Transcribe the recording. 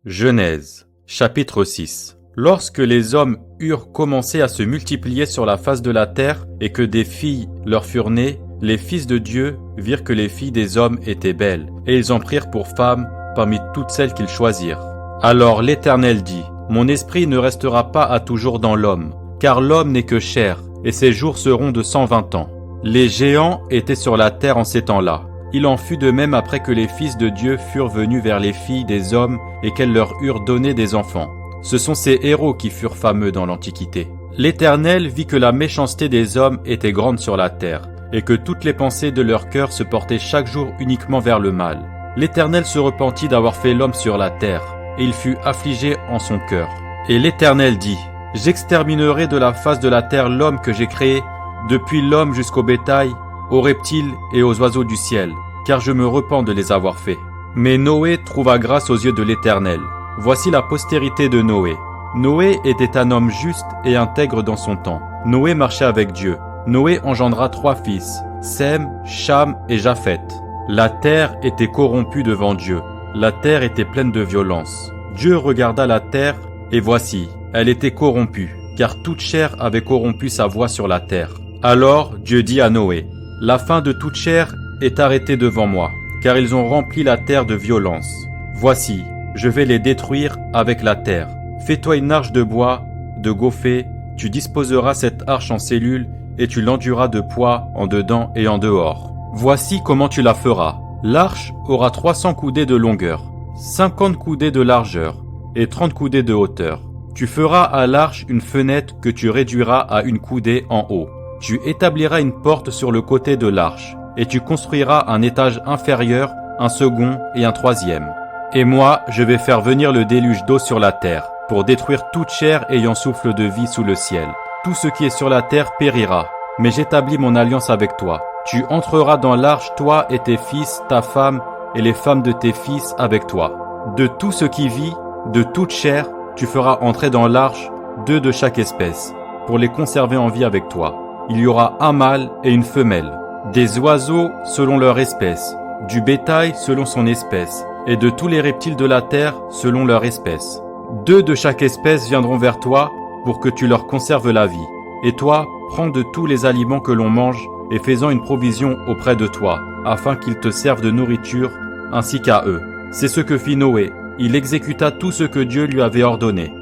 Genèse, chapitre 6. Lorsque les hommes eurent commencé à se multiplier sur la face de la terre et que des filles leur furent nées, les fils de Dieu virent que les filles des hommes étaient belles, et ils en prirent pour femmes parmi toutes celles qu'ils choisirent. Alors l'Éternel dit, « Mon esprit ne restera pas à toujours dans l'homme, car l'homme n'est que chair, et ses jours seront de 120 ans. » Les géants étaient sur la terre en ces temps-là. Il en fut de même après que les fils de Dieu furent venus vers les filles des hommes et qu'elles leur eurent donné des enfants. Ce sont ces héros qui furent fameux dans l'Antiquité. L'Éternel vit que la méchanceté des hommes était grande sur la terre, et que toutes les pensées de leur cœur se portaient chaque jour uniquement vers le mal. L'Éternel se repentit d'avoir fait l'homme sur la terre, et il fut affligé en son cœur. Et l'Éternel dit, « J'exterminerai de la face de la terre l'homme que j'ai créé, depuis l'homme jusqu'au bétail, aux reptiles et aux oiseaux du ciel, car je me repens de les avoir faits. » Mais Noé trouva grâce aux yeux de l'Éternel. Voici la postérité de Noé. Noé était un homme juste et intègre dans son temps. Noé marchait avec Dieu. Noé engendra 3 fils, Sem, Cham et Japhet. La terre était corrompue devant Dieu. La terre était pleine de violence. Dieu regarda la terre, et voici, elle était corrompue, car toute chair avait corrompu sa voie sur la terre. Alors Dieu dit à Noé, « La fin de toute chair est arrêtée devant moi, car ils ont rempli la terre de violence. Voici, je vais les détruire avec la terre. Fais-toi une arche de bois, de gophée, tu disposeras cette arche en cellules, et tu l'enduras de poids en dedans et en dehors. Voici comment tu la feras. L'arche aura 300 coudées de longueur, 50 coudées de largeur, et 30 coudées de hauteur. Tu feras à l'arche une fenêtre que tu réduiras à 1 coudée en haut. Tu établiras une porte sur le côté de l'arche, et tu construiras un étage inférieur, un second et un 3e. Et moi, je vais faire venir le déluge d'eau sur la terre, pour détruire toute chair ayant souffle de vie sous le ciel. Tout ce qui est sur la terre périra, mais j'établis mon alliance avec toi. Tu entreras dans l'arche, toi et tes fils, ta femme, et les femmes de tes fils avec toi. De tout ce qui vit, de toute chair, tu feras entrer dans l'arche 2 de chaque espèce, pour les conserver en vie avec toi. Il y aura un mâle et une femelle, des oiseaux selon leur espèce, du bétail selon son espèce, et de tous les reptiles de la terre selon leur espèce. 2 de chaque espèce viendront vers toi pour que tu leur conserves la vie. Et toi, prends de tous les aliments que l'on mange et fais-en une provision auprès de toi, afin qu'ils te servent de nourriture ainsi qu'à eux. C'est ce que fit Noé. Il exécuta tout ce que Dieu lui avait ordonné.